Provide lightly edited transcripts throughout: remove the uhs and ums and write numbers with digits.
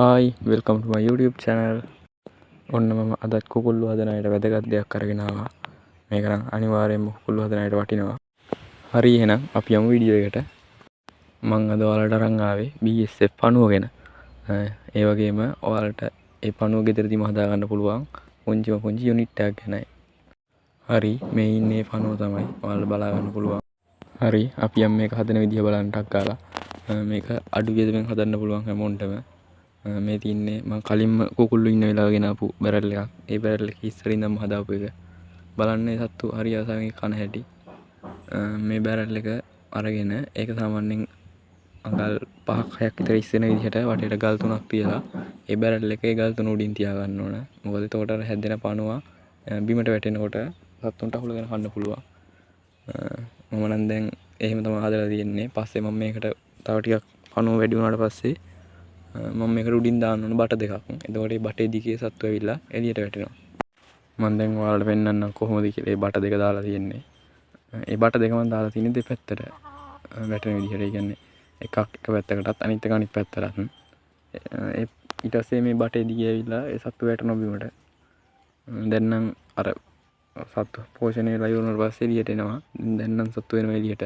Hi, welcome to my YouTube channel. ඔන්න මම අදත් කුකුල්ලු හදන අයට වැදගත් දෙයක් අරගෙන ආවා. මේක නම් අනිවාර්යයෙන්ම කුකුල්ලු හදන අයට වටිනවා. හරි එහෙනම් අපි යමු වීඩියෝ එකට. මම අද ඔයාලට අරන් ආවේ BSF පණුව ගැන. ඒ වගේම ඔයාලට ඒ පණුව ගෙදරදීම හදා ගන්න පුළුවන් පුංචි යුනිට් එකක් ගැනයි. හරි මේ ඉන්නේ පණුව තමයි. ඔයාලට බලා ගන්න පුළුවන්. හරි අපි යම් මේක හදන විදිහ බලන්න ටක් ගාලා. මේක අඩු ගෙදරෙන් හදන්න පුළුවන් හැමෝටම. මේ තියන්නේ මම කලින්ම කුකුල්ලු ඉන්න වෙලාව ගෙන ආපු බැරල් එකක්. ඒ බැරල් එක ඉස්සරින් ඉඳන්ම හදාපු එක. බලන්න සත්තු හරි ආසාවෙන් කන හැටි. මේ බැරල් එක අරගෙන ඒක සාමාන්‍යයෙන් අඟල් 5ක් 6ක් විතර ඉස්සෙන විදිහට වටේට ගල් 3ක් තියලා ඒ බැරල් එකේ ගල් 3 උඩින් තියා ගන්න ඕන. මොකද එතකොට අර හැදෙන පණුවා බිමට වැටෙනකොට සත්තුන්ට අහුලගෙන කන්න පුළුවන්. මම නම් දැන් එහෙම තමයි හදලා තියෙන්නේ. පස්සේ මම මේකට තව ටිකක් පණුව වැඩි වුණාට පස්සේ මම මේකට උඩින් දාන්න ඕන බට දෙකක්. එතකොට මේ බටේ දිගේ සත්තු ඇවිල්ලා එළියට වැටෙනවා. මම දැන් ඔයාලට පෙන්නන්නම් කොහොමද කියලා මේ බට දෙක දාලා තියෙන්නේ. මේ බට දෙක මම දාලා තියෙන්නේ දෙපැත්තට වැටෙන විදිහට. ඒ කියන්නේ එකක් එක පැත්තකටත් අනිත් එක අනිත් පැත්තටත්. ඊට පස්සේ මේ බටේ දිගේ ඇවිල්ලා ඒ සත්තු වැටෙනවා බිමට. දැන් නම් අර සත්තු පෝෂණය වෙලා ඉවරනට පස්සේ එළියට එනවා. දැන් නම් සත්තු වෙනවා එළියට.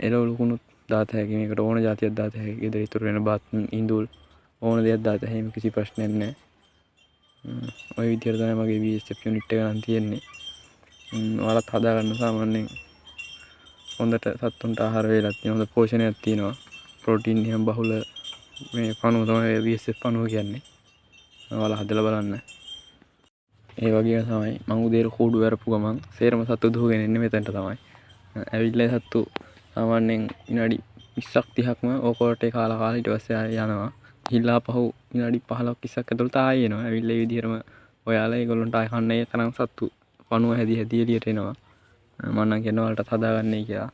එළවලු කුණුත් දාත හැකි. මේකට ඕන જાතියක් දාත හැකි. ගෙදර ඉතුරු වෙන බත් ඉඳුල් ඕන දෙයක් දාත හැකි. කිසි ප්‍රශ්නයක් නැහැ. ওই විදිහට තමයි මගේ BSF යුනිට් එක නම් තියෙන්නේ. ඔයාලත් හදා ගන්න සාමාන්‍යයෙන් හොඳට සත්තුන්ට ආහාර වේලක් තියෙනවා. හොඳ පෝෂණයක් තියෙනවා. ප්‍රෝටීන් එහෙම බහුල මේ පණුව තමයි BSF පණුව කියන්නේ. ඔයාලා හදලා බලන්න. ඒ වගේම තමයි මම උදේට කූඩු වැරපු ගමන් සේරම සත්තු දුවගෙන එන්නේ මෙතනට තමයි. ඇවිල්ලා සත්තු සාමාන්‍යයෙන් විනාඩි 20ක් 30ක්ම ඕකෝටේ කාලා ඊට පස්සේ ආයෙ යනවා. ගිහිල්ලා පහු විනාඩි 15ක් 20ක් ඇතුළත ආයෙ එනවා. ඇවිල්ලා මේ විදිහටම ඔයාලා ඒගොල්ලන්ට ආයෙ කන්න ඒ තරම් සත්තු පණුව හැදි එළියට එනවා. මම නම් කියනවා ඔයාලටත් හදාගන්නයි කියලා.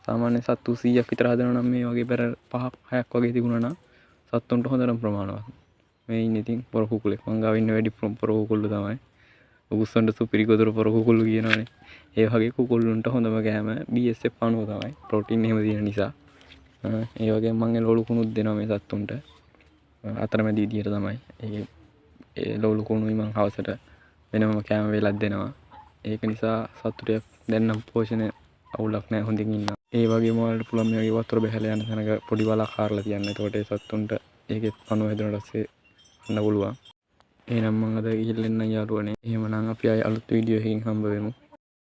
සාමාන්‍ය සත්තු 100ක් විතර හදනවා නම් මේ වගේ පෙර 5ක් 6ක් වගේ තිබුණා නම් සත්තුන්ට හොඳටම ප්‍රමාණවත්. මේ ඉන්නේ ඉතින් පොර කුකුලෙක්. මං ගාව ඉන්න වැඩි පොර කුකුල්ලු තමයි. උගුස්සන්ට සුපිරි ගොදුරු පොර කුකුල්ලු කියනවනේ. ඒ වගේ කුකුල්ලුන්ට හොඳම කෑම BSF පණුව තමයි. ප්‍රෝටීන් එහෙම තියෙන නිසා. ඒ වගේම මම එළවලු කුණුත් දෙනවා මේ සත්තුන්ට. අතරමැදි විදියට තමයි. ඒ එළවලු කුණුයි මම හවසට වෙනම කෑම වේලක් දෙනවා. ඒක නිසා සත්තුටියක් දැන් නම් පෝෂණය අවුලක් නැහැ හොඳින් ඉන්නවා. ඒ වගේම ඔයාලට පුළුවන් මේ වගේ වතුර බහැලා යන තැනක පොඩි වලක් හාරලා තියන්න. එතකොට ඒ සත්තුන්ට ඒකේ පණුව හැදුනට පස්සේ ගන්න පුළුවන්. එහෙනම් මම අද ගිහිල්ලා එන්න යාළුවනේ. එහෙමනම් අපි ආයෙ අලුත් වීඩියෝ එකකින් හම්බ වෙමු.